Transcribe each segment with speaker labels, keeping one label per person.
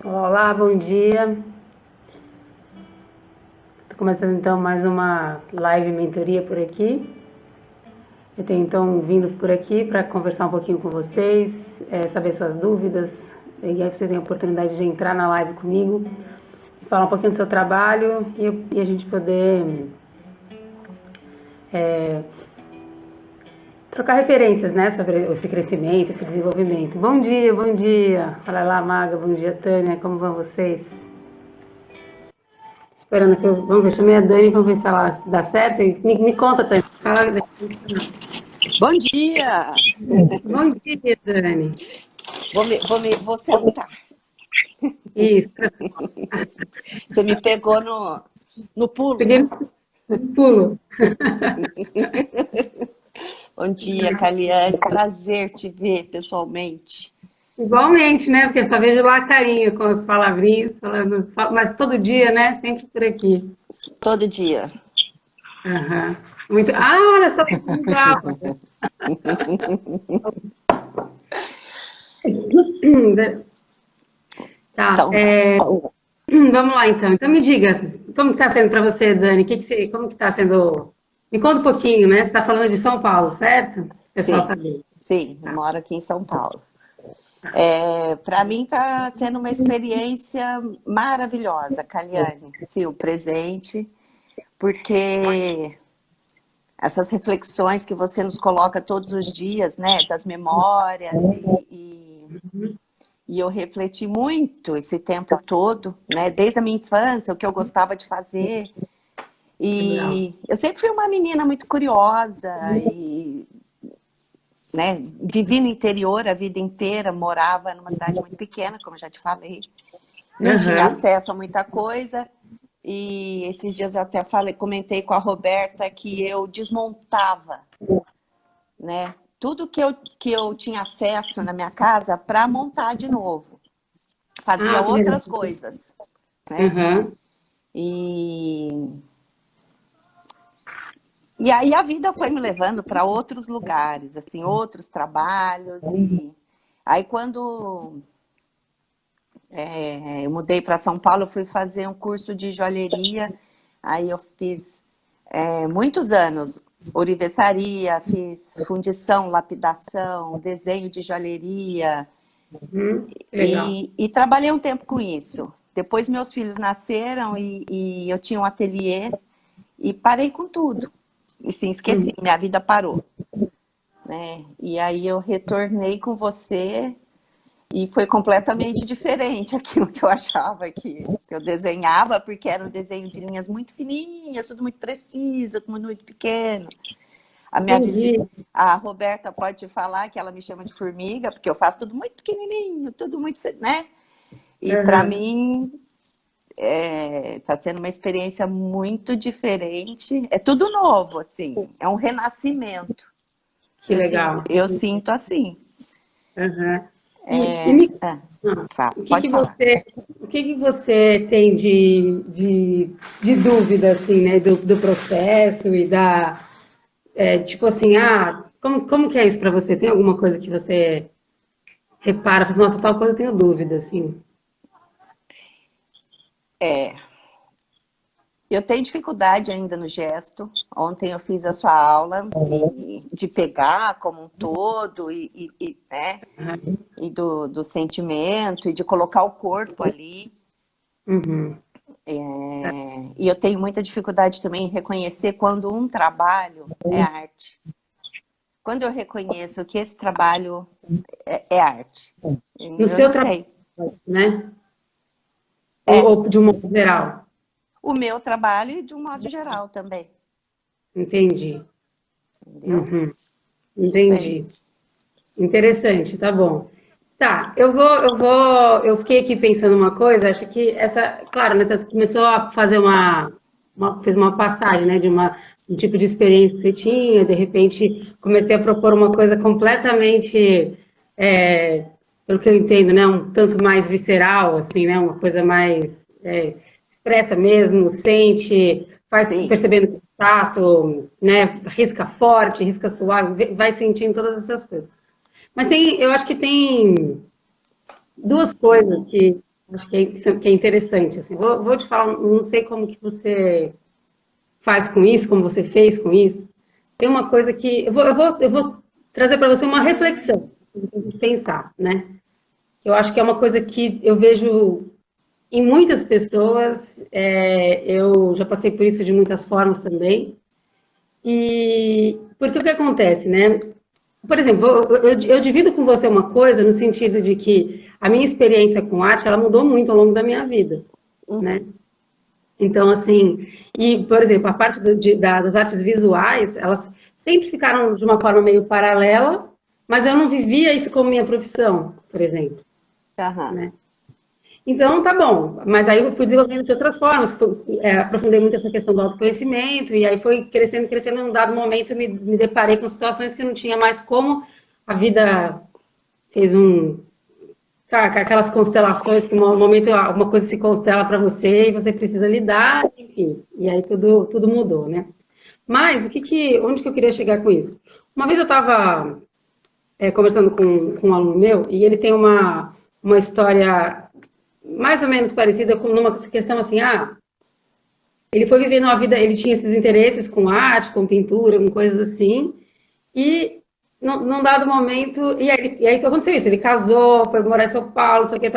Speaker 1: Olá, bom dia. Estou começando então mais uma live mentoria por aqui. Eu tenho então vindo por aqui para conversar um pouquinho com vocês, saber suas dúvidas, e aí você tem a oportunidade de entrar na live comigo, falar um pouquinho do seu trabalho e a gente poder é, trocar referências, né, sobre esse crescimento, esse desenvolvimento. Bom dia, bom dia. Olha lá, Maga, bom dia, Tânia, como vão vocês? Esperando que eu. Vamos ver, chamei a Dani, vamos ver se ela se dá certo. Me conta, Tânia. Fala.
Speaker 2: Bom dia!
Speaker 1: Bom dia, Dani.
Speaker 2: Vou sentar.
Speaker 1: Isso,
Speaker 2: Você me pegou no pulo.
Speaker 1: peguei no pulo.
Speaker 2: Bom dia, Caliane. Prazer te ver pessoalmente.
Speaker 1: Igualmente, né? Porque eu só vejo lá a carinha com as palavrinhas, falando, mas todo dia, né? Sempre por aqui.
Speaker 2: Todo dia.
Speaker 1: Aham. Muito. Ah, olha só que legal. Tá,
Speaker 2: Então,
Speaker 1: vamos lá então. Então me diga, como que está sendo para você, Dani? Como que está sendo? Me conta um pouquinho, né? Você está falando de São Paulo, certo? Pessoal
Speaker 2: sim,
Speaker 1: saber.
Speaker 2: sim, eu moro aqui em São Paulo. Para mim está sendo uma experiência maravilhosa, Caliane. Sim, o presente, porque essas reflexões que você nos coloca todos os dias, né, das memórias e eu refleti muito esse tempo todo, né, desde a minha infância, o que eu gostava de fazer.
Speaker 1: Legal.
Speaker 2: E eu sempre fui uma menina muito curiosa e, né, vivi no interior a vida inteira, morava numa cidade muito pequena, como eu já te falei. Não tinha
Speaker 1: Aham.
Speaker 2: acesso a muita coisa. E esses dias eu até comentei com a Roberta que eu desmontava, né, tudo que eu tinha acesso na minha casa para montar de novo. Fazia
Speaker 1: Ah, que legal.
Speaker 2: outras coisas, né?
Speaker 1: Aham.
Speaker 2: E, e aí a vida foi me levando para outros lugares, assim, outros trabalhos. E aí quando eu mudei para São Paulo, eu fui fazer um curso de joalheria. Aí eu fiz muitos anos ourivesaria, fiz fundição, lapidação, desenho de joalheria
Speaker 1: Legal.
Speaker 2: e trabalhei um tempo com isso. Depois meus filhos nasceram e eu tinha um ateliê e parei com tudo. E sim, esqueci, minha vida parou, né? E aí eu retornei com você e foi completamente diferente aquilo que eu achava que eu desenhava, porque era um desenho de linhas muito fininhas, tudo muito preciso, tudo muito pequeno. A minha
Speaker 1: Entendi.
Speaker 2: vizinha, a Roberta pode te falar que ela me chama de formiga, porque eu faço tudo muito pequenininho, tudo muito, né? E para
Speaker 1: Aham.
Speaker 2: mim está sendo uma experiência muito diferente. É tudo novo, assim. É um renascimento.
Speaker 1: Que legal.
Speaker 2: Eu sinto assim.
Speaker 1: Aham. E me
Speaker 2: Pode falar.
Speaker 1: o que que você tem de dúvida, assim, né, do processo e tipo assim, como que é isso para você? Tem alguma coisa que você repara, fala assim, nossa, tal coisa eu tenho dúvida, assim.
Speaker 2: Eu tenho dificuldade ainda no gesto. Ontem eu fiz a sua aula de pegar como um todo né? E do sentimento e de colocar o corpo ali.
Speaker 1: Uhum.
Speaker 2: E eu tenho muita dificuldade também em reconhecer quando um trabalho é arte. Quando eu reconheço que esse trabalho é arte,
Speaker 1: No
Speaker 2: eu
Speaker 1: seu
Speaker 2: não
Speaker 1: trabalho,
Speaker 2: sei.
Speaker 1: né?
Speaker 2: É
Speaker 1: Ou de um modo geral?
Speaker 2: o meu trabalho e de um modo geral também,
Speaker 1: Entendi.
Speaker 2: entendeu?
Speaker 1: Uhum.
Speaker 2: Não sei.
Speaker 1: Entendi. Interessante, tá bom. Tá, eu fiquei aqui pensando uma coisa, acho que claro, né, você começou a fazer fez uma passagem, né, um tipo de experiência que você tinha, de repente comecei a propor uma coisa completamente, é, pelo que eu entendo, né, um tanto mais visceral, assim, né, uma coisa mais expressa mesmo, sente, faz
Speaker 2: Sim,
Speaker 1: percebendo o tato, né, risca forte, risca suave, vai sentindo todas essas coisas. Mas eu acho que tem duas coisas que acho que é interessante. Assim. Vou te falar, não sei como que você faz com isso, como você fez com isso. Tem uma coisa que eu vou trazer para você uma reflexão, de pensar, né? Eu acho que é uma coisa que eu vejo em muitas pessoas, eu já passei por isso de muitas formas também. E porque o que acontece, né? Por exemplo, eu divido com você uma coisa no sentido de que a minha experiência com arte, ela mudou muito ao longo da minha vida, né? Então, assim, e, por exemplo, a parte das artes visuais, elas sempre ficaram de uma forma meio paralela, mas eu não vivia isso como minha profissão, por exemplo,
Speaker 2: Aham.
Speaker 1: né? Então, tá bom. Mas aí eu fui desenvolvendo de outras formas, aprofundei muito essa questão do autoconhecimento, e aí foi crescendo, crescendo. Em um dado momento, eu me deparei com situações que não tinha mais como. A vida fez sabe, aquelas constelações que no momento alguma coisa se constela para você e você precisa lidar, enfim. E aí tudo mudou, né? Mas onde que eu queria chegar com isso? Uma vez eu estava conversando com um aluno meu e ele tem uma história mais ou menos parecida com uma questão assim, ele foi vivendo uma vida, ele tinha esses interesses com arte, com pintura, com coisas assim, e num dado momento, e aí aconteceu isso, ele casou, foi morar em São Paulo, só que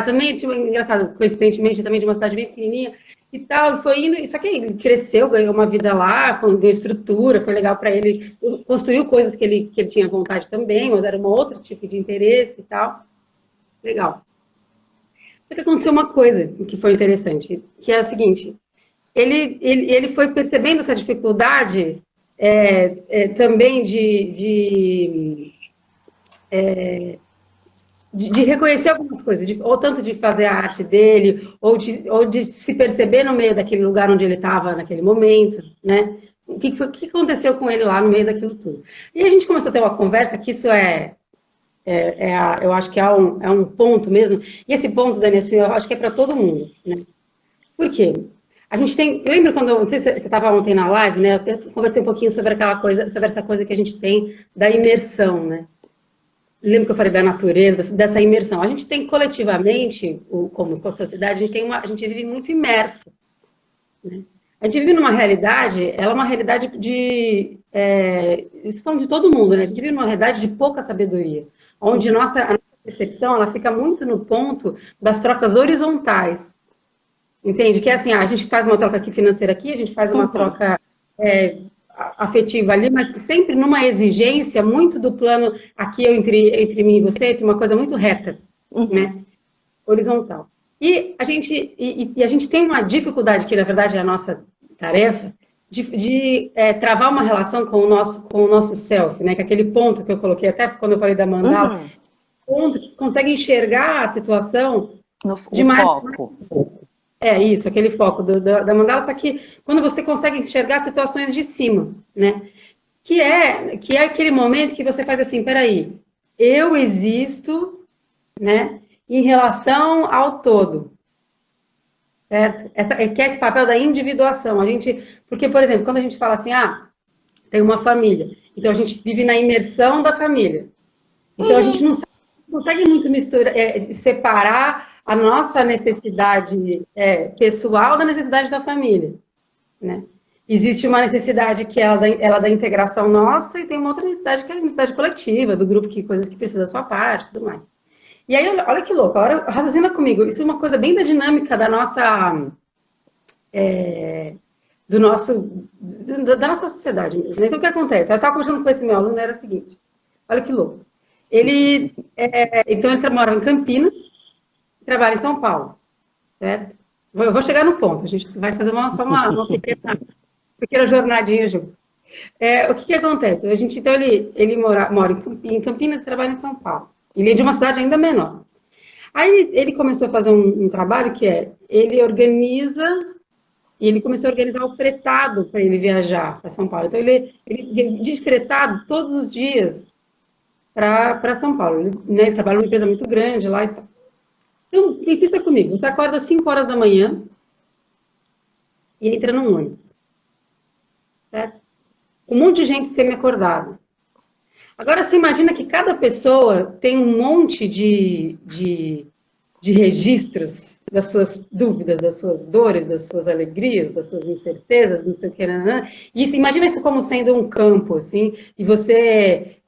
Speaker 1: também, tipo, engraçado, coincidentemente, também de uma cidade bem pequenininha, e tal, e foi indo, só que ele cresceu, ganhou uma vida lá, deu estrutura, foi legal para ele, construiu coisas que ele tinha vontade também, mas era um outro tipo de interesse e tal, legal. Só que aconteceu uma coisa que foi interessante, que é o seguinte, ele foi percebendo essa dificuldade também de reconhecer algumas coisas, ou tanto de fazer a arte dele, ou de se perceber no meio daquele lugar onde ele estava naquele momento, né? O que aconteceu com ele lá no meio daquilo tudo? E a gente começou a ter uma conversa que isso eu acho que é um ponto mesmo, e esse ponto, Dani, assim, eu acho que é para todo mundo, né? Por quê? A gente tem. Lembra quando. Não sei se você estava ontem na live, né? Eu conversei um pouquinho sobre aquela coisa, sobre essa coisa que a gente tem da imersão, né? Lembra que eu falei da natureza, dessa imersão? A gente tem coletivamente, como sociedade, a gente vive muito imerso, né? A gente vive numa realidade, ela é uma realidade isso de todo mundo, né? A gente vive numa realidade de pouca sabedoria, onde a nossa percepção ela fica muito no ponto das trocas horizontais. Entende? Que é assim, a gente faz uma troca aqui financeira aqui, a gente faz uma troca afetiva ali, mas sempre numa exigência muito do plano aqui entre mim e você, de uma coisa muito reta, né? Horizontal. E a gente tem uma dificuldade, que na verdade é a nossa tarefa, de travar uma relação com o nosso self, né? Que é aquele ponto que eu coloquei até quando eu falei da mandala, ponto que consegue enxergar a situação de
Speaker 2: O
Speaker 1: mais.
Speaker 2: foco.
Speaker 1: Isso, aquele foco da mandala, só que quando você consegue enxergar situações de cima, né? Que é aquele momento que você faz assim, peraí, eu existo, né? Em relação ao todo, certo? Que é esse papel da individuação. Porque, por exemplo, quando a gente fala assim, tem uma família, então a gente vive na imersão da família. Então a gente não consegue muito separar a nossa necessidade pessoal da necessidade da família, né? Existe uma necessidade que ela da integração nossa e tem uma outra necessidade que é a necessidade coletiva, do grupo, coisas que precisa da sua parte, tudo mais. E aí, olha que louco, agora raciocina comigo, isso é uma coisa bem da dinâmica da nossa da nossa sociedade mesmo. Então, o que acontece? Eu estava conversando com esse meu aluno, era o seguinte, olha que louco. Então, ele mora em Campinas, trabalha em São Paulo, certo? Eu vou chegar no ponto, a gente vai fazer só uma pequena jornadinha junto. O que acontece? Então, ele mora em Campinas e trabalha em São Paulo. Ele é de uma cidade ainda menor. Aí, ele começou a fazer um trabalho ele organiza, e ele começou a organizar o fretado para ele viajar para São Paulo. Então, ele de fretado todos os dias para São Paulo. Ele trabalha numa empresa muito grande lá e tal. Então, pensa comigo, você acorda às 5 horas da manhã e entra num ônibus, certo? Um monte de gente semi-acordada. Agora, você imagina que cada pessoa tem um monte de de registros das suas dúvidas, das suas dores, das suas alegrias, das suas incertezas, não sei o que, isso, imagina isso como sendo um campo, assim, e você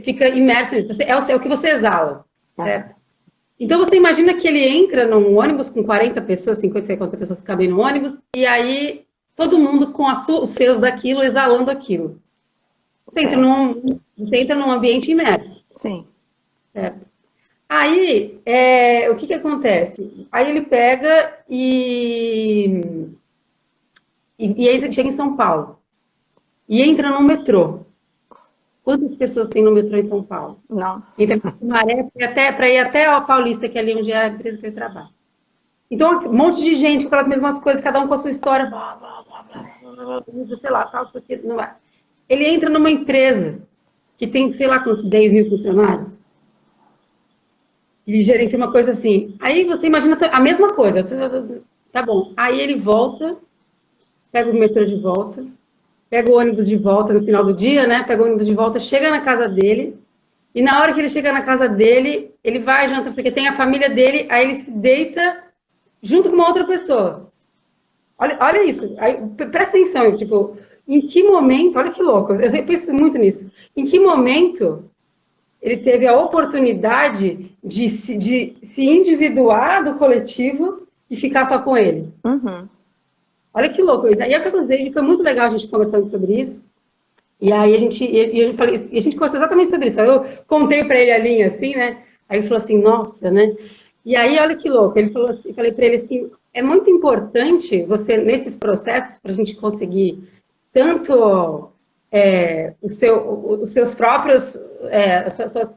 Speaker 1: fica imerso nisso, é o que você exala, certo? Então você imagina que ele entra num ônibus com 40 pessoas, 50, 50 pessoas que cabem no ônibus, e aí todo mundo com os seus daquilo, exalando aquilo. Você entra num ambiente imerso.
Speaker 2: Sim.
Speaker 1: Certo? Aí, o que acontece? Aí ele pega e chega em São Paulo. E entra no metrô. Quantas pessoas tem no metrô em São Paulo?
Speaker 2: Não.
Speaker 1: Entra na Sumaré para ir até a Paulista, que é ali onde é a empresa que ele trabalha. Então, um monte de gente com aquelas mesmas coisas, cada um com a sua história, blá, blá, blá, blá, blá, sei lá, tal, porque não vai. Ele entra numa empresa que tem, sei lá, uns 10 mil funcionários. E gerencia uma coisa assim. Aí você imagina a mesma coisa. Tá bom. Aí ele volta, pega o metrô de volta, pega o ônibus de volta no final do dia, né? Pega o ônibus de volta, chega na casa dele. E na hora que ele chega na casa dele, ele vai, janta, porque tem a família dele, aí ele se deita junto com uma outra pessoa. Olha isso. Aí, presta atenção, tipo, em que momento, olha que louco, eu penso muito nisso. Em que momento ele teve a oportunidade de se individuar do coletivo e ficar só com ele?
Speaker 2: Uhum.
Speaker 1: Olha que louco. E aí o que aconteceu, foi muito legal a gente conversando sobre isso. E aí a gente conversou exatamente sobre isso. Aí eu contei para ele a linha assim, né? Aí ele falou assim, nossa, né? E aí, olha que louco. Ele falou assim, eu falei para ele assim, é muito importante você, nesses processos, para a gente conseguir tanto os seus próprios,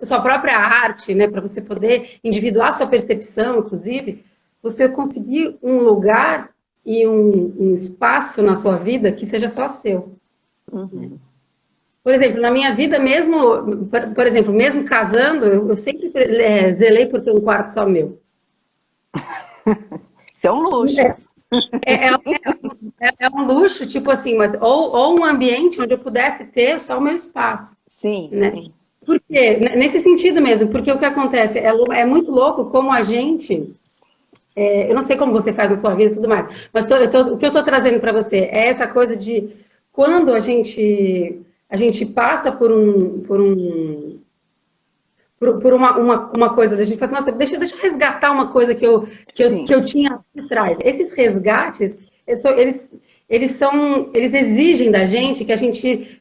Speaker 1: sua própria arte, né? Para você poder individuar sua percepção, inclusive, você conseguir um lugar e um espaço na sua vida que seja só seu.
Speaker 2: Uhum.
Speaker 1: Por exemplo, na minha vida mesmo, por exemplo, mesmo casando, eu sempre zelei por ter um quarto só meu.
Speaker 2: Isso é um luxo.
Speaker 1: É um luxo, tipo assim, mas ou um ambiente onde eu pudesse ter só o meu espaço.
Speaker 2: Sim,
Speaker 1: né?
Speaker 2: sim.
Speaker 1: Por quê? Nesse sentido mesmo, porque o que acontece é muito louco como a gente. Eu não sei como você faz na sua vida e tudo mais, mas o que eu estou trazendo para você é essa coisa de quando a gente passa por uma coisa, a gente fala, nossa, deixa eu resgatar uma coisa que eu tinha aqui atrás. Esses resgates, eles exigem da gente que a gente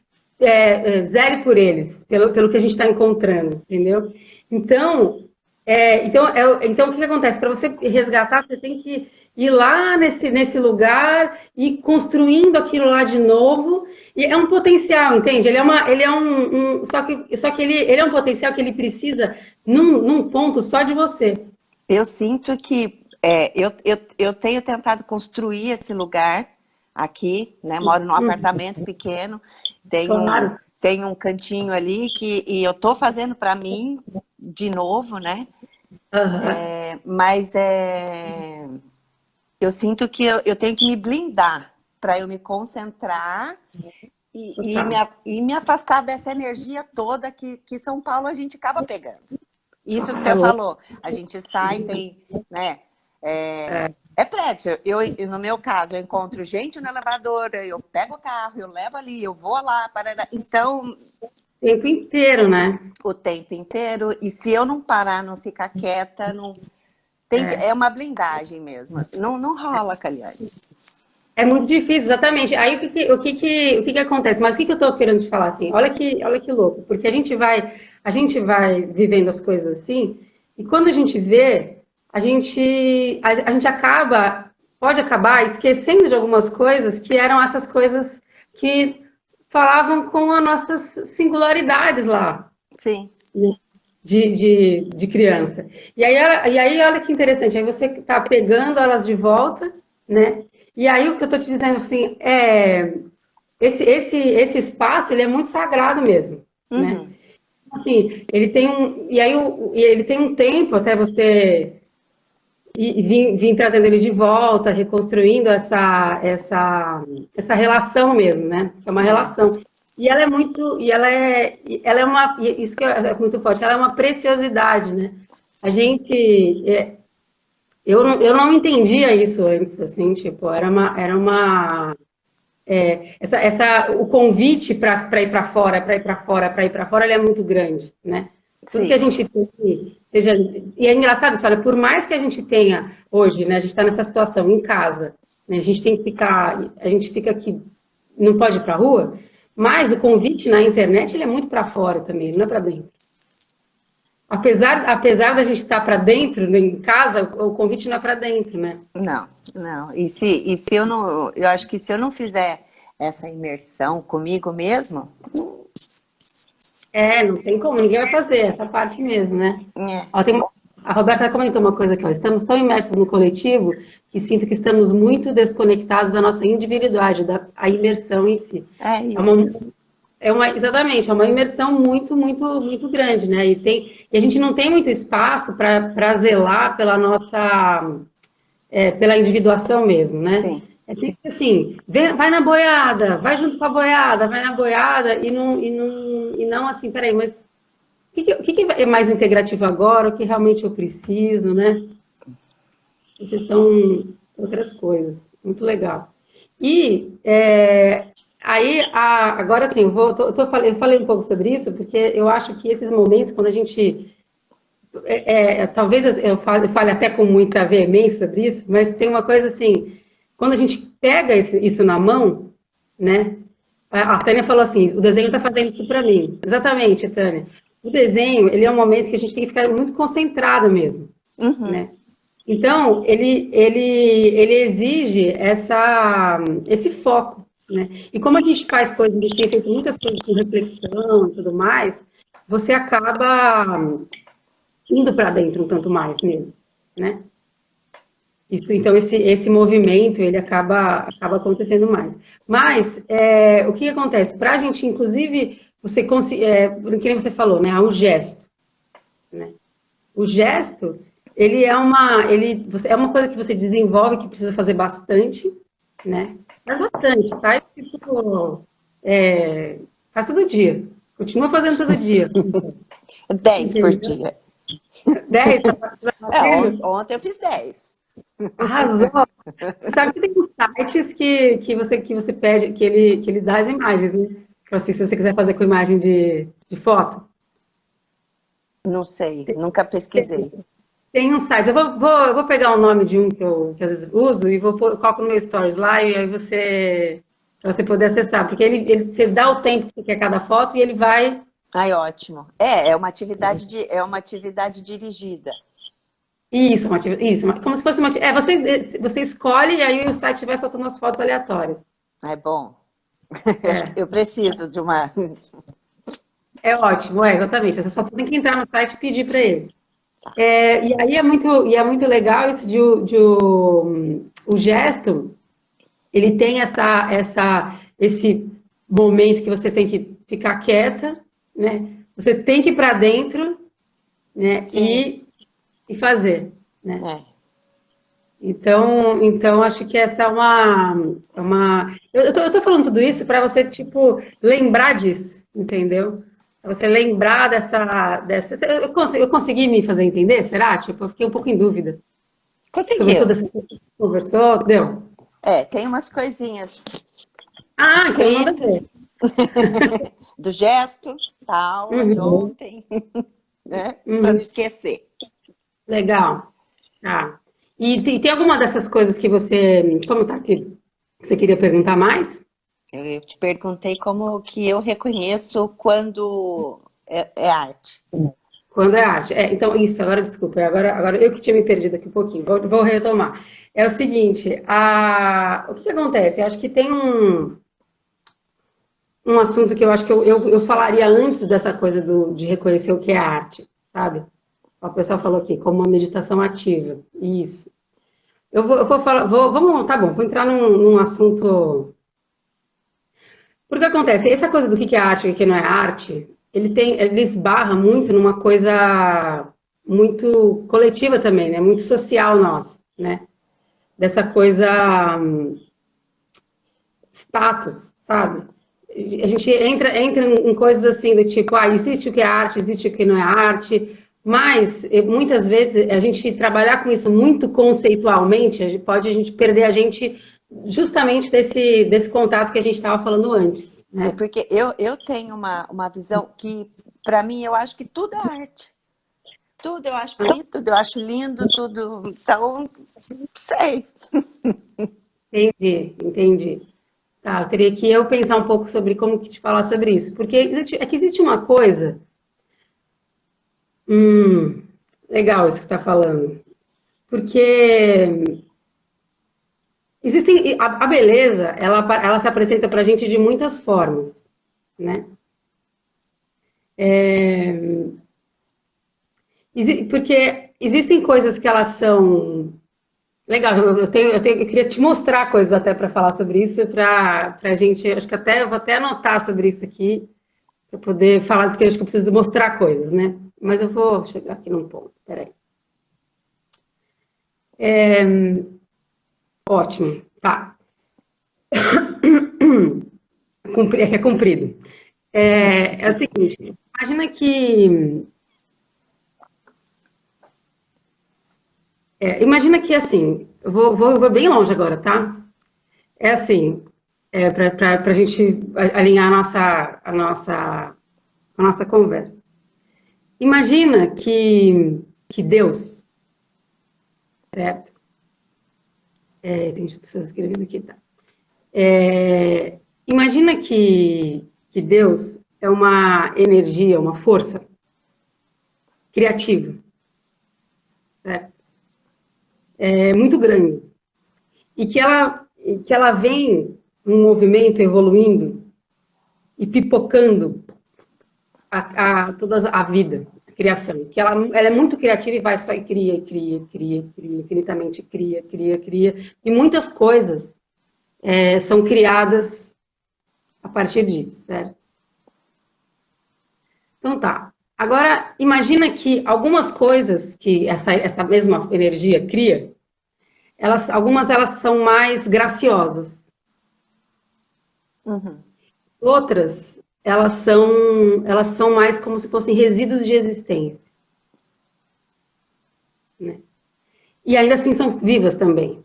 Speaker 1: zele por eles, pelo que a gente está encontrando, entendeu? Então, o que acontece? Para você resgatar, você tem que ir lá nesse lugar e construindo aquilo lá de novo. E é um potencial, entende? Só que ele é um potencial que ele precisa num ponto só de você.
Speaker 2: Eu sinto que eu tenho tentado construir esse lugar aqui, né? Moro num apartamento pequeno,
Speaker 1: Claro.
Speaker 2: tenho um cantinho ali e eu tô fazendo para mim de novo, né?
Speaker 1: Uhum.
Speaker 2: Mas eu sinto que eu tenho que me blindar para eu me concentrar e me afastar dessa energia toda que São Paulo a gente acaba pegando. Isso que você falou, a gente sai, tem, né? Prédio. No meu caso, eu encontro gente no elevador, eu pego o carro, eu levo ali, eu vou lá, então...
Speaker 1: O tempo inteiro, né?
Speaker 2: O tempo inteiro. E se eu não parar, não ficar quieta, não... É uma blindagem mesmo. Não rola, Caliane.
Speaker 1: É muito difícil, exatamente. Aí o que acontece? Mas o que eu estou querendo te falar assim? Olha que louco, porque a gente vai vivendo as coisas assim, e quando a gente vê, a gente pode acabar esquecendo de algumas coisas que eram essas coisas que falavam com as nossas singularidades lá.
Speaker 2: Sim.
Speaker 1: De criança. E aí, olha que interessante, aí você está pegando elas de volta, né? E aí o que eu estou te dizendo assim, esse espaço ele é muito sagrado mesmo, né? Assim, ele tem um tempo até você vir trazendo ele de volta, reconstruindo essa relação mesmo, né? É uma relação. E ela é uma, isso que é muito forte, ela é uma preciosidade, né? A gente eu não entendia isso antes, assim, tipo, o convite para ir para fora, para ir para fora, para ir para fora, ele é muito grande, né? Tudo que a
Speaker 2: Sim,
Speaker 1: gente tem, seja, e é engraçado isso, olha, por mais que a gente tenha hoje, né, a gente está nessa situação em casa, né, a gente tem que ficar, a gente fica aqui, não pode ir para a rua, mas o convite na internet ele é muito para fora também, não é para dentro. Apesar da gente estar para dentro, né, em casa, o convite não é para dentro, né?
Speaker 2: não, não. E se eu não, eu acho que se eu não fizer essa imersão comigo mesmo,
Speaker 1: É, não tem como, ninguém vai fazer essa parte mesmo, né?
Speaker 2: é,
Speaker 1: Ó, a Roberta comentou uma coisa aqui, ó, estamos tão imersos no coletivo que sinto que estamos muito desconectados da nossa individualidade, da a imersão em si.
Speaker 2: é
Speaker 1: É
Speaker 2: isso.
Speaker 1: uma, exatamente, é uma imersão muito, muito, muito grande, né? E a gente não tem muito espaço para zelar pela nossa, pela individuação mesmo, né?
Speaker 2: Sim.
Speaker 1: É sempre assim, vai na boiada, vai junto com a boiada, vai na boiada e não assim, peraí, mas o que é mais integrativo agora? O que realmente eu preciso, né? Essas são outras coisas. Muito legal. E aí, agora sim, eu falei um pouco sobre isso, porque eu acho que esses momentos, quando a gente. Talvez eu fale até com muita veemência sobre isso, mas tem uma coisa assim: quando a gente pega isso na mão, né? A Tânia falou assim: o desenho está fazendo isso para mim. Exatamente, Tânia. O desenho, ele é um momento que a gente tem que ficar muito concentrado mesmo,
Speaker 2: Uhum.
Speaker 1: né? Então, ele exige esse foco, né? E como a gente faz coisas, a gente tem feito muitas coisas com reflexão e tudo mais, você acaba indo para dentro um tanto mais mesmo, né? Isso, então, esse movimento, ele acaba acontecendo mais. Mas, o que acontece? Para a gente, inclusive, que nem você falou, né? O gesto, né? O gesto, é uma coisa que você desenvolve, que precisa fazer bastante, né? Faz bastante, tipo, faz todo dia. Continua fazendo todo dia.
Speaker 2: 10 por
Speaker 1: Entendeu?
Speaker 2: dia.
Speaker 1: 10, tá batendo?
Speaker 2: Ontem eu fiz 10.
Speaker 1: Arrasou. Você sabe que tem uns sites que você pede, que ele dá as imagens, né? Então, assim, se você quiser fazer com imagem de foto.
Speaker 2: Não sei, nunca pesquisei.
Speaker 1: Tem um site, eu vou pegar o nome de um que às vezes uso e coloco no meu stories lá e aí pra você poder acessar, porque você dá o tempo que você quer cada foto e ele vai.
Speaker 2: Ai, ótimo. É uma atividade dirigida.
Speaker 1: Como se fosse você escolhe e aí o site vai soltando as fotos aleatórias.
Speaker 2: É bom. Eu acho que
Speaker 1: É,
Speaker 2: eu preciso de uma.
Speaker 1: é ótimo, exatamente. Você só tem que entrar no site e pedir para ele. E aí é muito legal isso o gesto. Ele tem esse momento que você tem que ficar quieta, né? Você tem que ir para dentro, né?
Speaker 2: Sim,
Speaker 1: E fazer, né?
Speaker 2: é.
Speaker 1: Então acho que essa é uma. Eu tô falando tudo isso para você tipo lembrar disso, entendeu? Pra você lembrar dessa. Eu consegui me fazer entender? Será? Tipo, eu fiquei um pouco em dúvida sobre
Speaker 2: Conseguiu.
Speaker 1: toda essa coisa que a gente conversou. Deu?
Speaker 2: Tem umas coisinhas
Speaker 1: Ah, então manda ver.
Speaker 2: escritas do gesto, da aula de
Speaker 1: Uhum,
Speaker 2: ontem, né? Para não
Speaker 1: uhum.
Speaker 2: esquecer.
Speaker 1: Legal. Ah. E tem alguma dessas coisas que você, como tá aqui, que você queria perguntar mais?
Speaker 2: Eu te perguntei como que eu reconheço quando é arte.
Speaker 1: Quando é arte. Então, isso, agora desculpa, agora eu que tinha me perdido aqui um pouquinho, vou retomar. É o seguinte, o que acontece? Eu acho que tem um assunto que eu acho que eu falaria antes dessa coisa de reconhecer o que é arte, sabe? O pessoal falou aqui, como uma meditação ativa. Isso. Eu vou falar, vamos, tá bom, vou entrar num assunto. Porque acontece, essa coisa do que é arte e o que não é arte, ele esbarra muito numa coisa muito coletiva também, né? Muito social nossa, né? Dessa coisa status, sabe? A gente entra em coisas assim do tipo, existe o que é arte, existe o que não é arte, Mas, muitas vezes, a gente trabalhar com isso muito conceitualmente, a gente perder a gente justamente desse contato que a gente estava falando antes,
Speaker 2: É
Speaker 1: né?
Speaker 2: porque eu tenho uma visão que, para mim, eu acho que tudo é arte. Tudo eu acho bonito, tudo eu acho lindo, tudo. Então, não sei.
Speaker 1: Entendi, entendi. Tá, eu teria que eu pensar um pouco sobre como que te falar sobre isso, porque é que existe uma coisa, hum, legal isso que você está falando, porque existem, a beleza, ela se apresenta para a gente de muitas formas, né? Porque existem coisas que elas são. Legal, eu queria te mostrar coisas até para falar sobre isso, para a gente. Acho que até eu vou até anotar sobre isso aqui, para poder falar, porque eu acho que eu preciso mostrar coisas, né? Mas eu vou chegar aqui num ponto, peraí. Ótimo, tá. É que é comprido. É o seguinte, imagina que. Imagina que assim, vou bem longe agora, tá? É assim, para a gente alinhar a nossa conversa. Imagina que Deus, certo? Tem pessoas escrevendo aqui, tá? Imagina que Deus é uma energia, uma força criativa, certo? É muito grande. E que ela vem num movimento evoluindo e pipocando toda a vida, a criação. Que ela é muito criativa e vai só e cria, cria, cria, cria, infinitamente cria, cria, cria. E muitas coisas são criadas a partir disso, certo? Então tá. Agora, imagina que algumas coisas que essa mesma energia cria, algumas delas são mais graciosas.
Speaker 2: Uhum.
Speaker 1: Outras, elas são mais como se fossem resíduos de existência, né? E ainda assim são vivas também,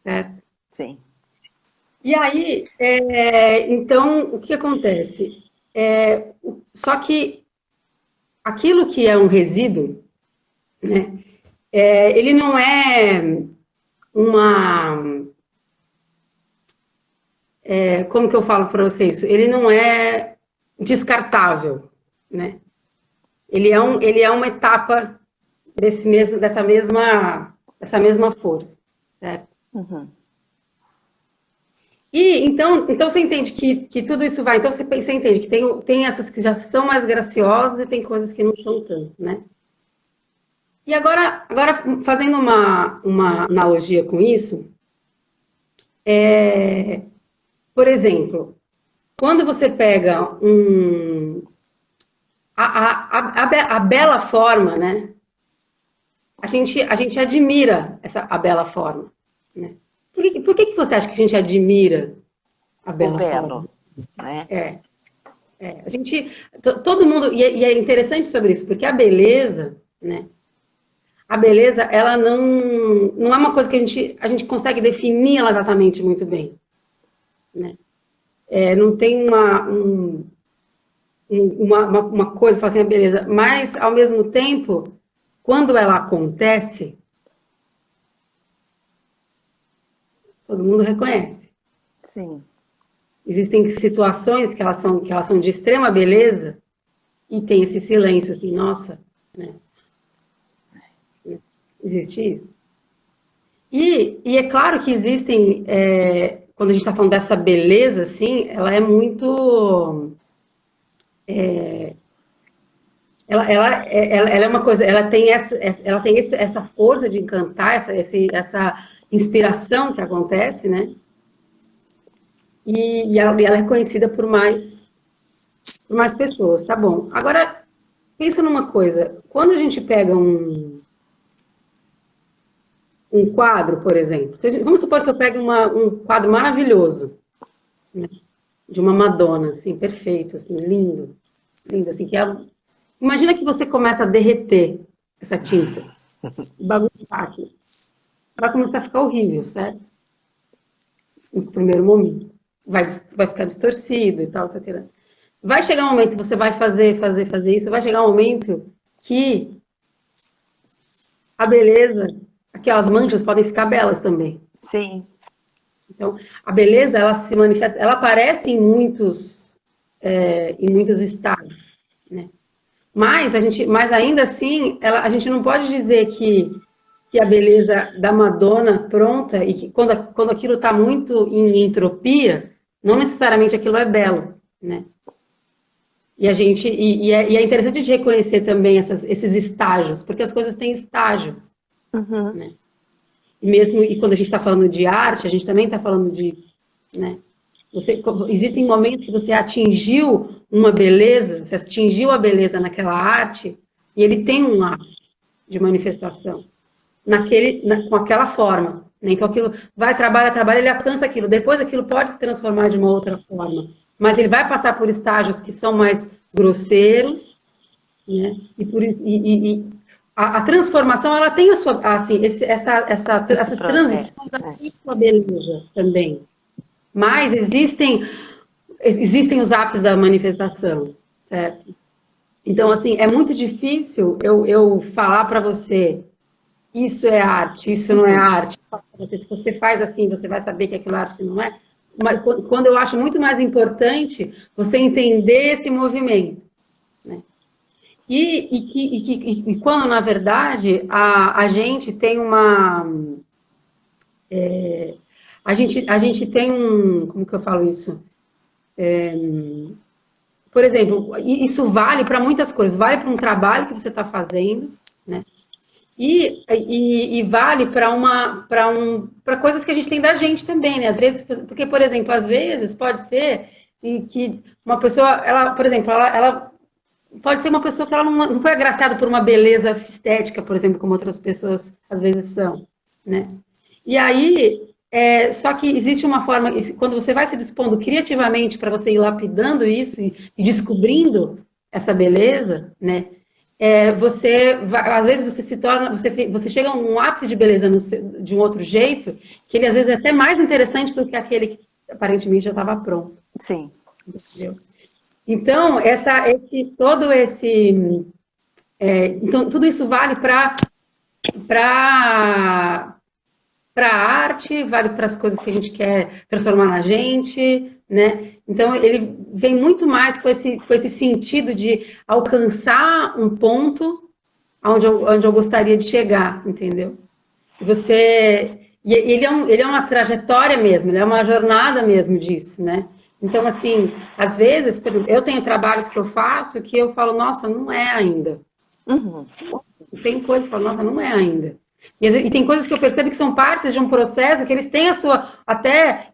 Speaker 1: certo?
Speaker 2: Sim.
Speaker 1: E aí, então, o que acontece? Só que aquilo que é um resíduo, né, ele não é uma. Como que eu falo para vocês? Ele não é descartável, né? Ele é uma etapa dessa mesma força, certo?
Speaker 2: Uhum.
Speaker 1: E então você entende que tudo isso vai. Então você entende que tem essas que já são mais graciosas e tem coisas que não são tanto, né? E agora fazendo uma analogia com isso, por exemplo, quando você pega a bela forma, né? A gente admira a bela forma, né? Por que você acha que a gente admira a
Speaker 2: O
Speaker 1: bela forma?
Speaker 2: belo, né?
Speaker 1: A gente, todo mundo, e é interessante sobre isso, porque a beleza, né? A beleza, ela não é uma coisa que a gente consegue definir ela exatamente muito bem, né? Não tem uma coisa, fala assim, a beleza, mas, ao mesmo tempo, quando ela acontece, todo mundo reconhece.
Speaker 2: Sim.
Speaker 1: Existem situações que elas são de extrema beleza e tem esse silêncio, assim, nossa, né? Existe isso. E é claro que existem, quando a gente está falando dessa beleza, assim, ela é muito. Ela é uma coisa, ela tem essa força de encantar, essa inspiração que acontece, né? E ela é conhecida por mais pessoas, tá bom. Agora, pensa numa coisa, quando a gente pega um quadro, por exemplo, vamos supor que eu pegue um quadro maravilhoso, né, de uma Madonna, assim, perfeito, assim, lindo, lindo, assim, Imagina que você começa a derreter essa tinta, bagunçar aqui. Vai começar a ficar horrível, certo? No primeiro momento. Vai ficar distorcido e tal, sei lá. Vai chegar um momento que você vai fazer isso, vai chegar um momento que a beleza, aquelas manchas podem ficar belas também.
Speaker 2: Sim.
Speaker 1: Então, a beleza, ela se manifesta, ela aparece em muitos estágios, né? Mas ainda assim, a gente não pode dizer que a beleza da Madonna pronta e que quando aquilo está muito em entropia, não necessariamente aquilo é belo, né? E é interessante de reconhecer também esses estágios, porque as coisas têm estágios,
Speaker 2: Uhum.
Speaker 1: né? E quando a gente está falando de arte, a gente também está falando disso, né? Existem momentos que você atingiu uma beleza, você atingiu a beleza naquela arte, e ele tem um ápice de manifestação, com aquela forma, né? Então aquilo trabalha, ele alcança aquilo, depois aquilo pode se transformar de uma outra forma, mas ele vai passar por estágios que são mais grosseiros, né? A transformação, ela tem a sua, assim, essas transições, ela tem a sua beleza também. Mas existem os ápices da manifestação, certo? Então, assim, é muito difícil eu falar para você, isso é arte, isso não é arte. Se você faz assim, você vai saber que aquilo é arte, que não é. Mas quando eu acho muito mais importante você entender esse movimento, né? E quando, na verdade, a gente tem uma... a gente tem um... Como que eu falo isso? Por exemplo, isso vale para muitas coisas. Vale para um trabalho que você está fazendo, né? E vale para coisas que a gente tem da gente também, né? Às vezes, porque, por exemplo, às vezes pode ser que uma pessoa, por exemplo, ela pode ser uma pessoa que ela não foi agraciada por uma beleza estética, por exemplo, como outras pessoas às vezes são, né? E aí, só que existe uma forma, quando você vai se dispondo criativamente para você ir lapidando isso e descobrindo essa beleza, né? Às vezes você se torna, você chega a um ápice de beleza de um outro jeito, que ele às vezes é até mais interessante do que aquele que aparentemente já estava pronto.
Speaker 2: Sim.
Speaker 1: Entendeu? Então, então, tudo isso vale para a arte, vale para as coisas que a gente quer transformar na gente, né? Então, ele vem muito mais com esse sentido de alcançar um ponto onde eu gostaria de chegar, entendeu? Ele é uma trajetória mesmo, ele é uma jornada mesmo disso, né? Então, assim, às vezes, por exemplo, eu tenho trabalhos que eu faço que eu falo, nossa, não é ainda.
Speaker 2: Uhum.
Speaker 1: Tem coisas que eu falo, nossa, não é ainda. E tem coisas que eu percebo que são partes de um processo que eles têm a sua, até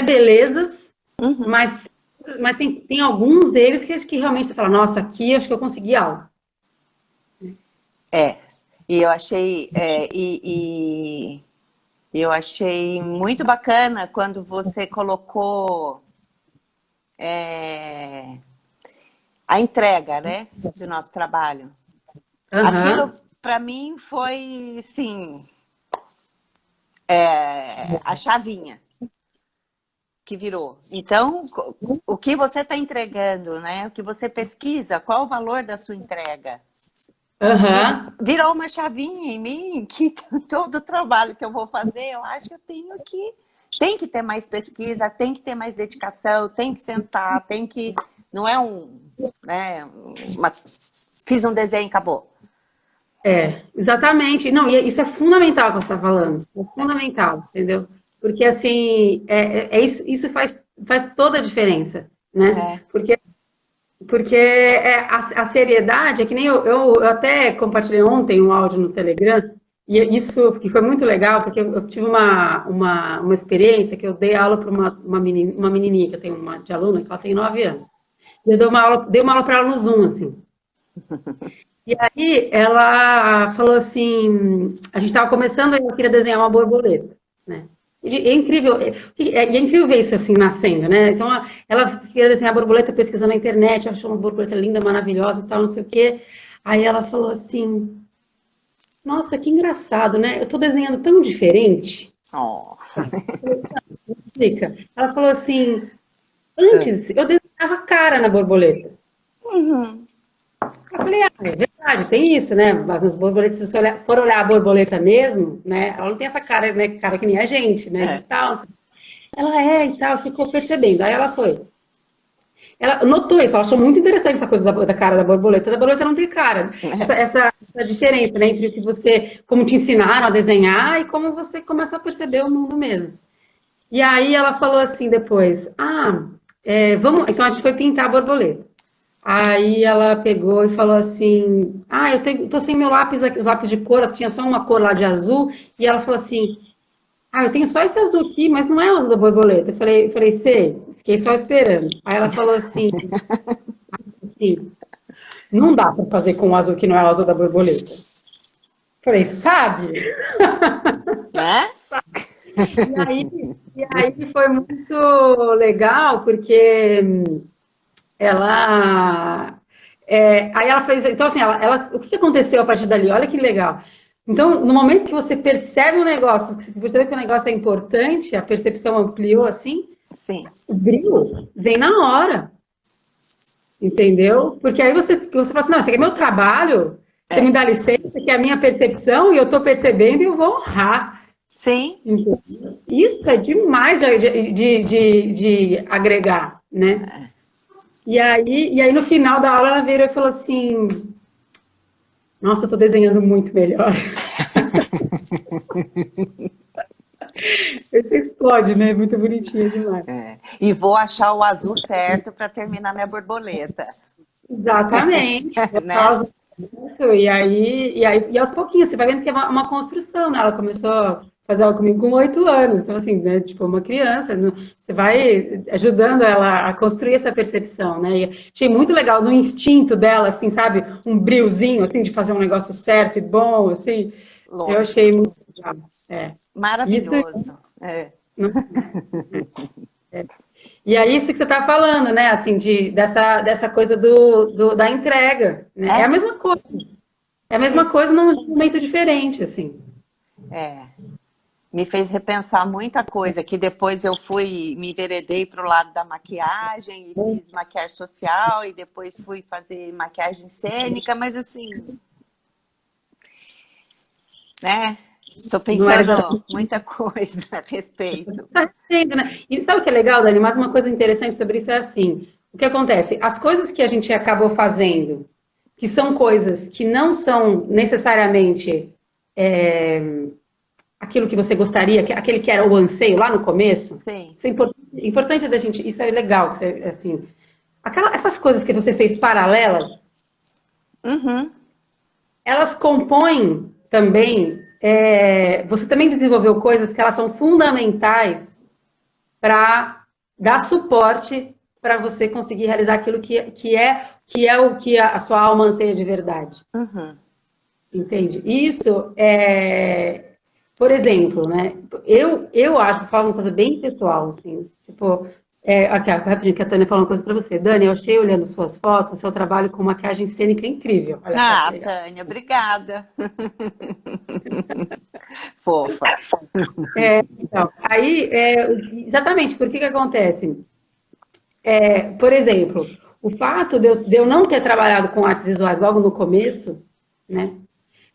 Speaker 1: belezas,
Speaker 2: Uhum.
Speaker 1: mas tem alguns deles que realmente você fala, nossa, aqui acho que eu consegui algo.
Speaker 2: E eu achei, eu achei muito bacana quando você colocou a entrega, né, do nosso trabalho.
Speaker 1: Uhum.
Speaker 2: Aquilo, para mim, foi, sim, a chavinha que virou. Então, o que você está entregando, né? O que você pesquisa, qual o valor da sua entrega?
Speaker 1: Uhum.
Speaker 2: Virou uma chavinha em mim que todo o trabalho que eu vou fazer, eu acho que eu tem que ter mais pesquisa, tem que ter mais dedicação, tem que sentar, tem que... Não é né, fiz um desenho e acabou.
Speaker 1: Exatamente. Não, e isso é fundamental que você está falando. É fundamental, entendeu? Porque, assim, isso faz toda a diferença, né? Porque a seriedade, é que nem eu até compartilhei ontem um áudio no Telegram, e isso que foi muito legal, porque eu tive uma experiência que eu dei aula para uma menininha, que eu tenho uma de aluna, que ela tem 9 anos. E eu dei uma aula para ela no Zoom, assim. E aí ela falou assim, a gente estava começando e eu queria desenhar uma borboleta, né? É incrível, é incrível ver isso assim nascendo, né? Então ela fez assim, a borboleta pesquisou na internet, achou uma borboleta linda, maravilhosa e tal, não sei o quê. Aí ela falou assim: Nossa, que engraçado, né? Eu tô desenhando tão diferente.
Speaker 2: Oh.
Speaker 1: Explica. Ela falou assim: Antes eu desenhava cara na borboleta.
Speaker 2: Uhum.
Speaker 1: Eu falei, é verdade, tem isso, né? Mas as borboletas, se você for olhar a borboleta mesmo, né? Ela não tem essa cara, né? Cara que nem a gente, né? E
Speaker 2: É.
Speaker 1: tal. Ela é e tal, ficou percebendo. Aí ela foi. Ela notou isso, ela achou muito interessante essa coisa da cara da borboleta. Da borboleta não tem cara. Essa diferença, né? Entre o que você, como te ensinaram a desenhar e como você começa a perceber o mundo mesmo. E aí ela falou assim depois, vamos. Então a gente foi pintar a borboleta. Aí ela pegou e falou assim: tô sem meu lápis aqui, os lápis de cor, tinha só uma cor lá de azul. E ela falou assim: eu tenho só esse azul aqui, mas não é o azul da borboleta. Eu falei, sei, fiquei só esperando. Aí ela falou assim, não dá para fazer com o azul que não é o azul da borboleta. Eu falei, sabe?
Speaker 2: Né?
Speaker 1: E aí foi muito legal, porque ela. Aí ela fez. Então, assim, o que aconteceu a partir dali? Olha que legal. Então, no momento que você percebe um negócio, que você percebe que o negócio é importante, a percepção ampliou assim,
Speaker 2: Sim.
Speaker 1: o brilho vem na hora. Entendeu? Porque aí você fala assim, não, isso aqui é meu trabalho, você me dá licença, que é a minha percepção, e eu estou percebendo e eu vou honrar.
Speaker 2: Sim.
Speaker 1: Entendeu? Isso é demais de agregar, né? E aí, no final da aula, ela virou e falou assim: Nossa, eu tô desenhando muito melhor. Você explode, né? Muito bonitinha demais.
Speaker 2: E vou achar o azul certo para terminar minha borboleta.
Speaker 1: Exatamente.
Speaker 2: Né?
Speaker 1: E aos pouquinhos, você vai vendo que é uma construção, né? Ela começou a fazer ela comigo com 8 anos. Então, assim, né? Tipo, uma criança, você vai ajudando ela a construir essa percepção, né? E achei muito legal no instinto dela, assim, sabe? Um brilzinho, assim, de fazer um negócio certo e bom, assim. Eu
Speaker 2: Lógico.
Speaker 1: achei muito legal. Isso,
Speaker 2: Maravilhoso. É.
Speaker 1: e é isso que você está falando, né? Assim, dessa coisa da entrega, né? É a
Speaker 2: É.
Speaker 1: mesma coisa. É a mesma coisa num momento diferente, assim.
Speaker 2: É. Me fez repensar muita coisa, que depois eu me enveredei para o lado da maquiagem e fiz maquiagem social e depois fui fazer maquiagem cênica, mas assim, né? Estou
Speaker 1: Não era
Speaker 2: pensando muita coisa a respeito.
Speaker 1: tá vendo, né? E sabe o que é legal, Dani? Mais uma coisa interessante sobre isso é assim: o que acontece? As coisas que a gente acabou fazendo, que são coisas que não são necessariamente aquilo que você gostaria, aquele que era o anseio lá no começo,
Speaker 2: Sim.
Speaker 1: isso é importante da gente, isso é legal, assim, essas coisas que você fez paralelas,
Speaker 2: Uhum.
Speaker 1: elas compõem também, você também desenvolveu coisas que elas são fundamentais para dar suporte para você conseguir realizar aquilo que é o que a sua alma anseia de verdade.
Speaker 2: Uhum.
Speaker 1: Entende? Isso por exemplo, né? Eu acho, vou falar uma coisa bem pessoal, assim, tipo, aqui, rapidinho, que a Tânia falou uma coisa para você. Dani, eu achei, olhando suas fotos, o seu trabalho com maquiagem cênica é incrível. Olha só que legal.
Speaker 2: Tânia, obrigada. Fofa.
Speaker 1: Então, aí, exatamente, por que acontece? Por exemplo, o fato de eu não ter trabalhado com artes visuais logo no começo, né,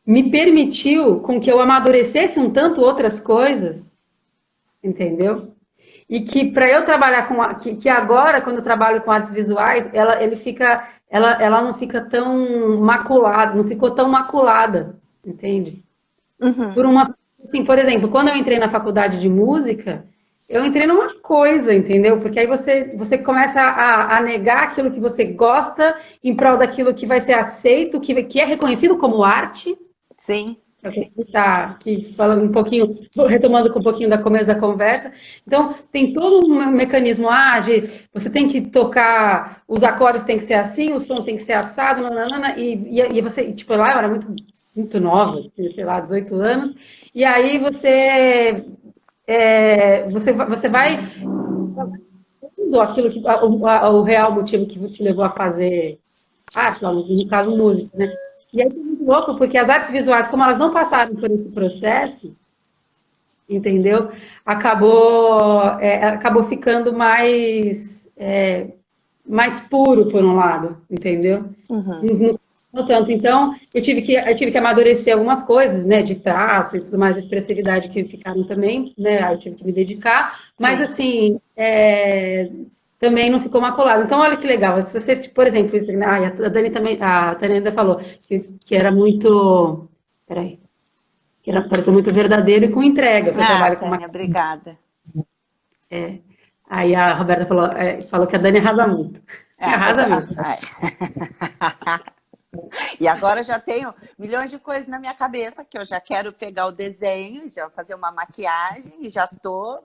Speaker 1: me permitiu com que eu amadurecesse um tanto outras coisas, entendeu? E que para eu trabalhar que agora, quando eu trabalho com artes visuais, ela não fica tão maculada, não ficou tão maculada, entende?
Speaker 2: Uhum.
Speaker 1: Assim, por exemplo, quando eu entrei na faculdade de música, eu entrei numa coisa, entendeu? Porque aí você começa a negar aquilo que você gosta em prol daquilo que vai ser aceito, que é reconhecido como arte.
Speaker 2: Sim.
Speaker 1: A gente está aqui falando um pouquinho, retomando com um pouquinho da começo da conversa. Então, tem todo um mecanismo de você tem que tocar, os acordes tem que ser assim, o som tem que ser assado, nananana, e você, tipo, lá eu era muito, muito nova, sei lá, 18 anos, e aí você você vai tudo aquilo que o real motivo que te levou a fazer arte, lá, no caso música, né? E aí é muito louco, porque as artes visuais, como elas não passaram por esse processo, entendeu? Acabou ficando mais puro por um lado, entendeu? Não tanto. Então, eu tive que amadurecer algumas coisas, né, de traço e tudo mais, de expressividade que ficaram também, né, aí eu tive que me dedicar, mas assim, também não ficou maculado. Então, olha que legal, se você, por exemplo, isso, a Dani também, a Tânia ainda falou que era muito, peraí, pareceu muito verdadeiro e com entrega, o seu trabalho com uma...
Speaker 2: Tânia, obrigada.
Speaker 1: Aí a Roberta falou que a Dani arrasa muito. Arrasa muito.
Speaker 2: E agora eu já tenho milhões de coisas na minha cabeça, que eu já quero pegar o desenho, já fazer uma maquiagem e já tô...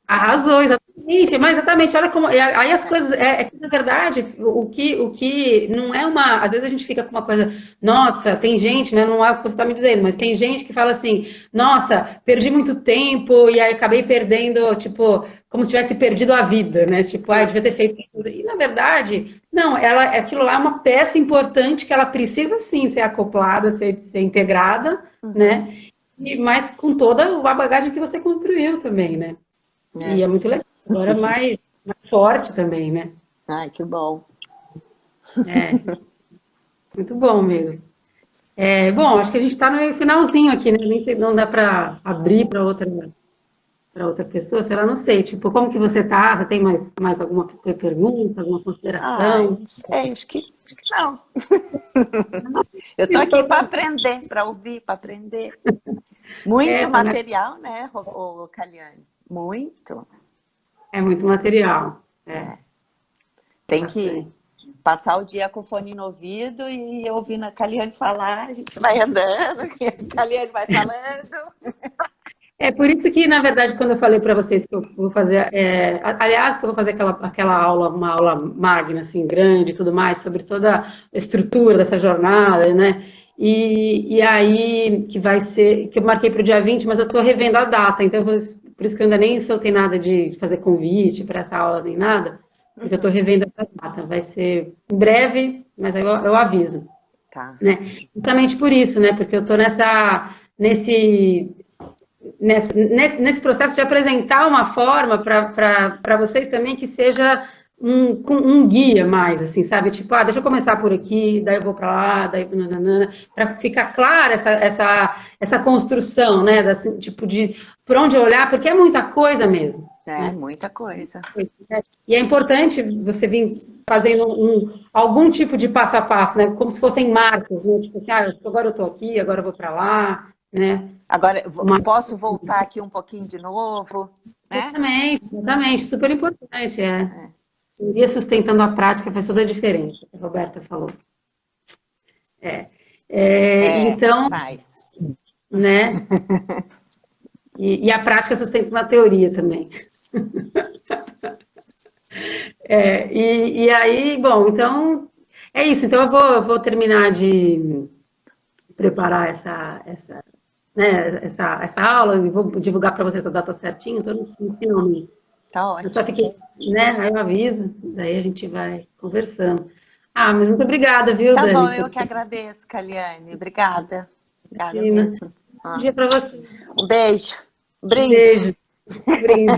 Speaker 1: Arrasou, exatamente. Mas exatamente, olha como. Aí as coisas. Que, na verdade, o que não é uma. Às vezes a gente fica com uma coisa. Nossa, tem gente, né? Não é o que você está me dizendo, mas tem gente que fala assim: nossa, perdi muito tempo e aí acabei perdendo, tipo, como se tivesse perdido a vida, né? Tipo, devia ter feito tudo. E na verdade, não, aquilo lá é uma peça importante que ela precisa sim ser acoplada, ser integrada, né? Mas com toda a bagagem que você construiu também, né? E é muito legal. Agora mais forte também, né?
Speaker 2: Ai, que bom.
Speaker 1: Muito bom mesmo. Bom, acho que a gente está no finalzinho aqui, né? Nem sei, não dá para abrir para outra pessoa, sei lá, não sei. Tipo, como que você tá? Você tem mais alguma pergunta, alguma consideração?
Speaker 2: Não sei, acho que não. Eu tô aqui para aprender, para ouvir, para aprender. Muito material, né, Caliane? Muito.
Speaker 1: É muito material.
Speaker 2: Tem que passar o dia com o fone no ouvido e ouvindo a Caliane falar, a gente vai andando, a Caliane vai falando.
Speaker 1: É por isso que, na verdade, quando eu falei para vocês que eu vou fazer, aliás, que eu vou fazer aquela aula, uma aula magna, assim, grande e tudo mais, sobre toda a estrutura dessa jornada, né? E aí, que vai ser, que eu marquei para o dia 20, mas eu estou revendo a data, então por isso que eu ainda nem soltei nada de fazer convite para essa aula, nem nada, porque eu estou revendo essa data. Vai ser em breve, mas aí eu aviso.
Speaker 2: Tá.
Speaker 1: Né? Justamente por isso, né? Porque eu estou nesse processo de apresentar uma forma para vocês também que seja um guia mais, assim, sabe? Tipo, deixa eu começar por aqui, daí eu vou para lá, daí para ficar clara essa construção, né? Tipo de por onde olhar, porque é muita coisa mesmo.
Speaker 2: Muita coisa.
Speaker 1: E é importante você vir fazendo algum tipo de passo a passo, né? Como se fossem marcos, né? Tipo assim, agora eu estou aqui, agora eu vou para lá, né?
Speaker 2: Agora, posso voltar aqui um pouquinho de novo? Né?
Speaker 1: Exatamente, super importante, Um dia sustentando a prática faz toda a diferença, que a Roberta falou. Então,
Speaker 2: faz.
Speaker 1: Né? E a prática sustenta uma teoria também. E aí, bom, então, é isso. Então, eu vou terminar de preparar essa aula e vou divulgar para vocês a data certinha, então no finalmente.
Speaker 2: Tá ótimo.
Speaker 1: Eu só fiquei, né? Aí eu aviso, daí a gente vai conversando. Mas muito obrigada, viu, Dani?
Speaker 2: Tá bom, eu que agradeço, Caliane. Obrigada. Obrigada mesmo.
Speaker 1: Bom dia para você.
Speaker 2: Um beijo. Brinde.
Speaker 1: Beijo. Brinde.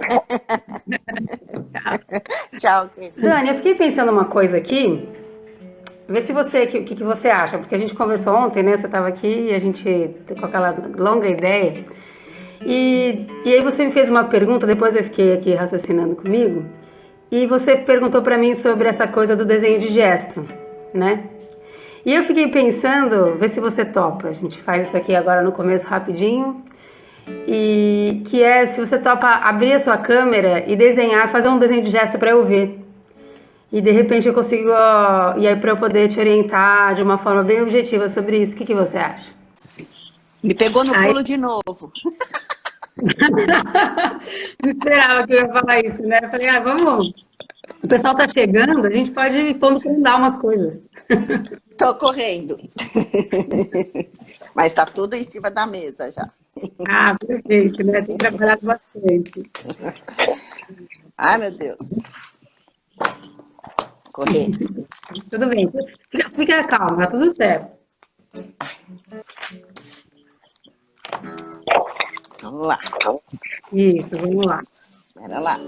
Speaker 2: Tchau, querida.
Speaker 1: Dani, eu fiquei pensando uma coisa aqui. Vê se você, o que você acha, porque a gente conversou ontem, né? Você estava aqui e a gente com aquela longa ideia. E aí você me fez uma pergunta, depois eu fiquei aqui raciocinando comigo, e você perguntou para mim sobre essa coisa do desenho de gesto, né? E eu fiquei pensando, vê se você topa, a gente faz isso aqui agora no começo rapidinho, e que se você topa abrir a sua câmera e desenhar, fazer um desenho de gesto para eu ver. E de repente eu consigo, e aí para eu poder te orientar de uma forma bem objetiva sobre isso, o que você acha?
Speaker 2: Me pegou no pulo de novo.
Speaker 1: Não esperava que eu ia falar isso, né? Eu falei, vamos. O pessoal tá chegando, a gente pode ir pondo para andar umas coisas.
Speaker 2: Tô correndo. Mas tá tudo em cima da mesa já.
Speaker 1: Ah, perfeito, né? Tem trabalhado bastante.
Speaker 2: Ai, meu Deus. Correr.
Speaker 1: Tudo bem. Fica calma, tá tudo certo.
Speaker 2: Vamos lá.
Speaker 1: Isso, vamos lá.
Speaker 2: Pera lá.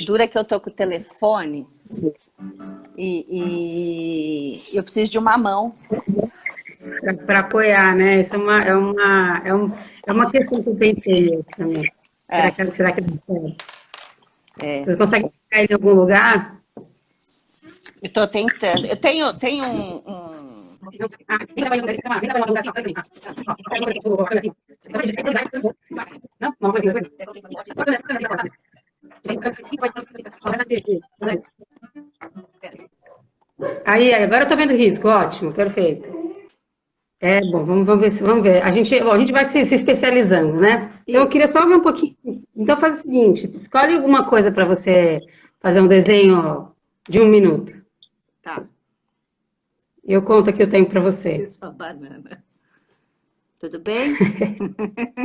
Speaker 2: Dura que eu tô com o telefone e eu preciso de uma mão.
Speaker 1: Para apoiar, né? Isso é uma questão que eu pensei também.
Speaker 2: É,
Speaker 1: Será que dá certo?
Speaker 2: é.
Speaker 1: Você consegue ficar em algum lugar?
Speaker 2: Eu tô tentando. Eu tenho um...
Speaker 1: Ah, vem trabalhar em um lugar assim, ó. Não? Uma coisa aí, agora eu tô vendo risco, ótimo, perfeito. É bom, vamos ver se vamos ver. Bom, a gente vai se especializando, né? Então eu queria
Speaker 2: Isso,
Speaker 1: só ver um pouquinho. Então faz o seguinte, escolhe alguma coisa para você fazer um desenho de 1 minuto.
Speaker 2: tá.
Speaker 1: E eu conto aqui o tempo para você.
Speaker 2: Fiz uma banana. Tudo bem?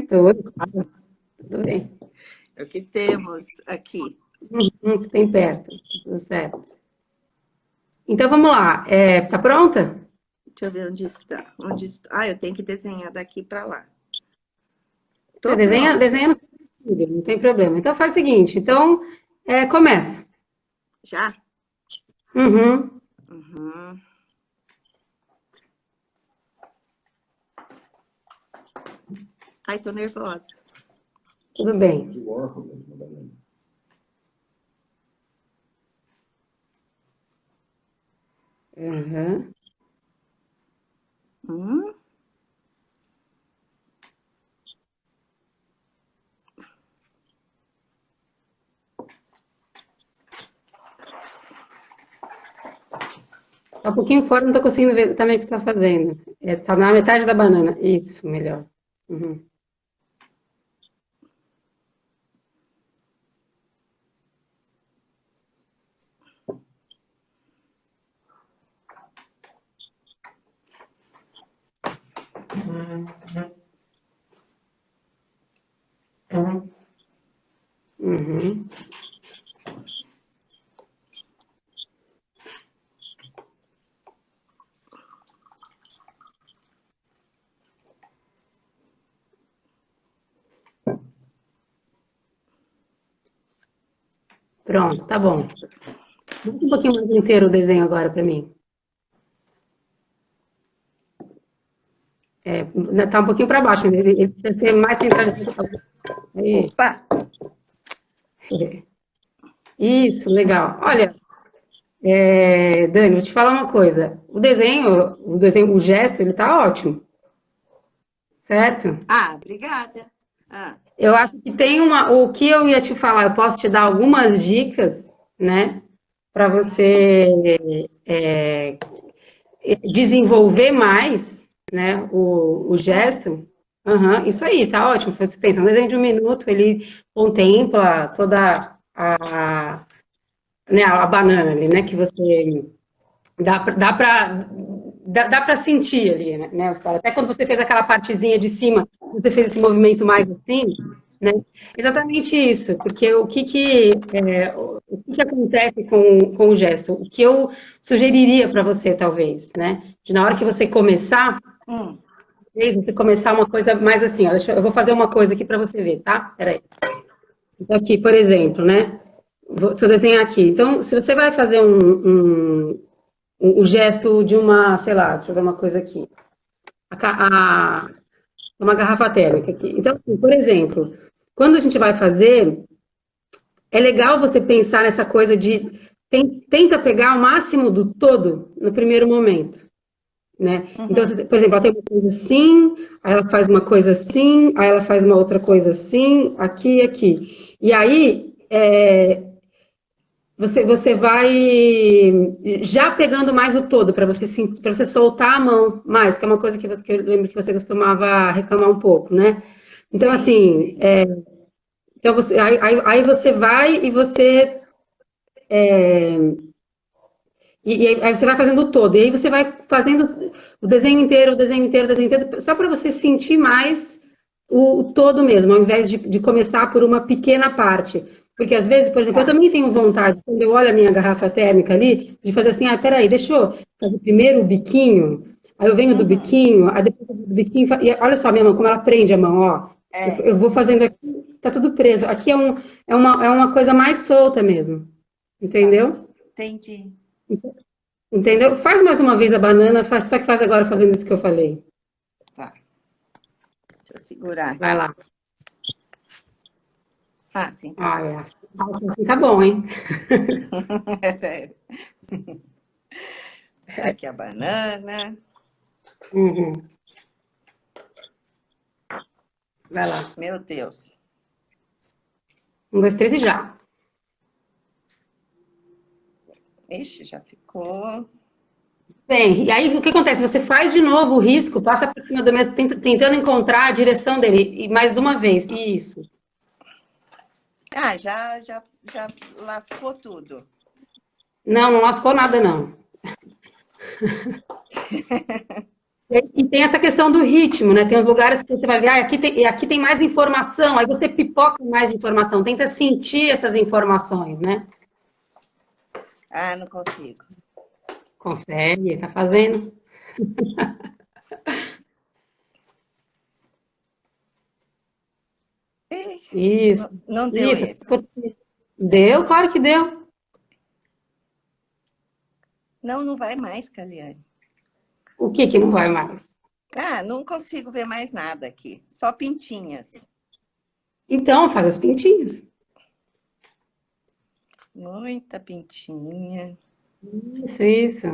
Speaker 1: Tudo, claro, tudo bem.
Speaker 2: É o que temos aqui.
Speaker 1: Tem perto, tudo certo. Então vamos lá. Tá pronta?
Speaker 2: Deixa eu ver onde está. Onde está? Ah, eu tenho que desenhar daqui para lá.
Speaker 1: Você
Speaker 2: Tô pronta.
Speaker 1: desenha no seu filho, não tem problema. Então faz o seguinte, então começa.
Speaker 2: Já?
Speaker 1: Uhum,
Speaker 2: Uhum. Ai, tô nervosa.
Speaker 1: tudo bem. Uhum.
Speaker 2: Hum?
Speaker 1: Tá um pouquinho fora, não tô conseguindo ver também o que você está fazendo. Tá na metade da banana. Isso, melhor. Uhum. Uhum. Pronto, tá bom. Bota um pouquinho mais inteiro o desenho agora para mim. Tá um pouquinho para baixo, ele precisa ser mais centralizado. Aí.
Speaker 2: Opa!
Speaker 1: Isso, legal. Olha, Dani, vou te falar uma coisa. O gesto, ele tá ótimo, certo?
Speaker 2: Ah, obrigada. Ah,
Speaker 1: Eu acho que o que eu ia te falar, eu posso te dar algumas dicas, né, para você desenvolver mais, né, o
Speaker 2: é.
Speaker 1: gesto. Aham, isso aí, tá ótimo. Você pensa, um desenho de 1 minuto, ele contempla toda né, a banana ali, né, que você dá para sentir ali, né, os caras. Até quando você fez aquela partezinha de cima, você fez esse movimento mais assim, né? Exatamente isso, porque o que que acontece com o gesto? O que eu sugeriria para você, talvez, né? De na hora que você começar,
Speaker 2: Hum.
Speaker 1: você começar uma coisa mais assim, ó, eu vou fazer uma coisa aqui para você ver, tá? Peraí. Então, aqui, por exemplo, né? Se eu desenhar aqui. Então, se você vai fazer o gesto de uma, sei lá, deixa eu ver uma coisa aqui. Uma garrafa térmica aqui. Então, assim, por exemplo, quando a gente vai fazer, é legal você pensar nessa coisa de tenta pegar o máximo do todo no primeiro momento, né? Então,
Speaker 2: Uhum.
Speaker 1: por exemplo, ela tem uma coisa assim, aí ela faz uma coisa assim, aí ela faz uma outra coisa assim, aqui e aqui. E aí, você vai já pegando mais o todo para você soltar a mão mais, que é uma coisa que eu lembro que você costumava reclamar um pouco, né? Então,
Speaker 2: Sim,
Speaker 1: assim,
Speaker 2: sim.
Speaker 1: aí você vai e você aí você vai fazendo todo, e aí você vai fazendo o desenho inteiro, o desenho inteiro, o desenho inteiro, só para você sentir mais o todo mesmo, ao invés de começar por uma pequena parte. Porque às vezes, por exemplo, eu
Speaker 2: Tá.
Speaker 1: também tenho vontade, quando eu olho a minha garrafa térmica ali, de fazer assim, peraí, deixa eu fazer primeiro o biquinho, aí eu venho do
Speaker 2: Uhum.
Speaker 1: biquinho, aí depois do biquinho, e olha só a minha mão, como ela prende a mão, ó.
Speaker 2: É,
Speaker 1: Eu vou fazendo aqui, tá tudo preso. Aqui é uma coisa mais solta mesmo,
Speaker 2: tá.
Speaker 1: entendeu?
Speaker 2: Entendi.
Speaker 1: Entendeu? Faz mais uma vez a banana, só que faz agora fazendo isso que eu falei.
Speaker 2: Tá. Deixa eu segurar
Speaker 1: Vai
Speaker 2: aqui.
Speaker 1: lá.
Speaker 2: Ah, sim, tá bom.
Speaker 1: Ah, assim tá bom, hein?
Speaker 2: Aqui a banana.
Speaker 1: Uhum. Vai lá.
Speaker 2: Meu Deus.
Speaker 1: Um, dois, três e já.
Speaker 2: Ixi, já ficou.
Speaker 1: Bem, e aí o que acontece? Você faz de novo o risco, passa por cima do mesmo, tentando encontrar a direção dele, e mais de uma vez. Isso.
Speaker 2: Ah, já lascou tudo.
Speaker 1: Não, não lascou nada, não. E tem essa questão do ritmo, né? Tem os lugares que você vai ver, aqui tem mais informação, aí você pipoca mais informação, tenta sentir essas informações, né?
Speaker 2: Ah, não consigo.
Speaker 1: Consegue, tá fazendo.
Speaker 2: Ih,
Speaker 1: Isso,
Speaker 2: não deu
Speaker 1: isso.
Speaker 2: esse.
Speaker 1: Deu, claro que deu.
Speaker 2: Não, não vai mais, Caliane.
Speaker 1: O que não vai mais?
Speaker 2: Ah, não consigo ver mais nada aqui. Só pintinhas.
Speaker 1: Então, faz as pintinhas.
Speaker 2: Muita pintinha.
Speaker 1: Isso, isso.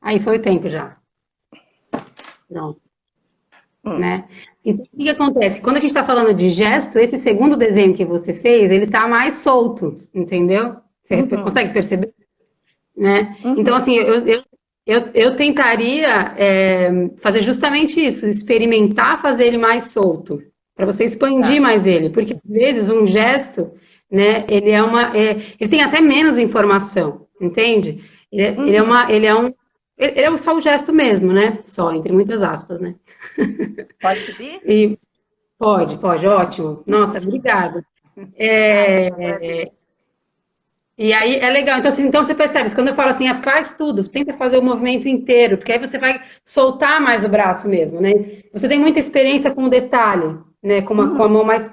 Speaker 1: Aí foi o tempo já. Pronto,
Speaker 2: Hum,
Speaker 1: né? Então, o que que acontece? Quando a gente está falando de gesto, esse segundo desenho que você fez, ele está mais solto, entendeu? Você
Speaker 2: uhum,
Speaker 1: consegue perceber? Né? Então,
Speaker 2: uhum.
Speaker 1: assim, eu tentaria fazer justamente isso, experimentar fazer ele mais solto, para você expandir
Speaker 2: Tá.
Speaker 1: mais ele, porque às vezes um gesto, né, ele tem até menos informação, entende?
Speaker 2: Uhum.
Speaker 1: Ele é só o gesto mesmo, né? Só, entre muitas aspas, né?
Speaker 2: Pode subir?
Speaker 1: E pode, ótimo. Nossa, obrigada.
Speaker 2: Ah, eu
Speaker 1: É,
Speaker 2: que agradeço.
Speaker 1: E aí é legal. Então, assim, então você percebe, quando eu falo assim, faz tudo, tenta fazer o movimento inteiro, porque aí você vai soltar mais o braço mesmo, né? Você tem muita experiência com o detalhe, né? Com a
Speaker 2: Uhum.
Speaker 1: mão mais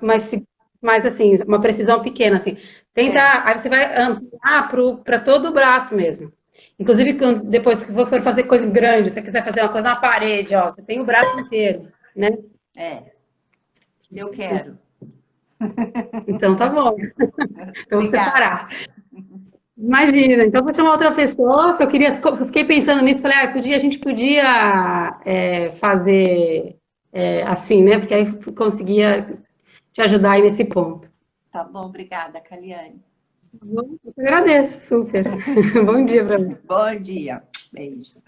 Speaker 1: assim, uma precisão pequena, assim. Tenta,
Speaker 2: É,
Speaker 1: aí você vai ampliar para todo o braço mesmo. Inclusive, depois que for fazer coisa grande, se você quiser fazer uma coisa na parede, ó, você tem o braço inteiro, né?
Speaker 2: é. Eu quero.
Speaker 1: Então tá bom. Então vou
Speaker 2: Obrigada.
Speaker 1: separar. Imagina, então vou chamar outra pessoa, que eu fiquei pensando nisso, falei, a gente podia fazer assim, né? Porque aí conseguia te ajudar aí nesse ponto.
Speaker 2: Tá bom, obrigada, Caliane.
Speaker 1: Tá bom? Eu que agradeço, super. Bom dia para você.
Speaker 2: Bom dia. Beijo.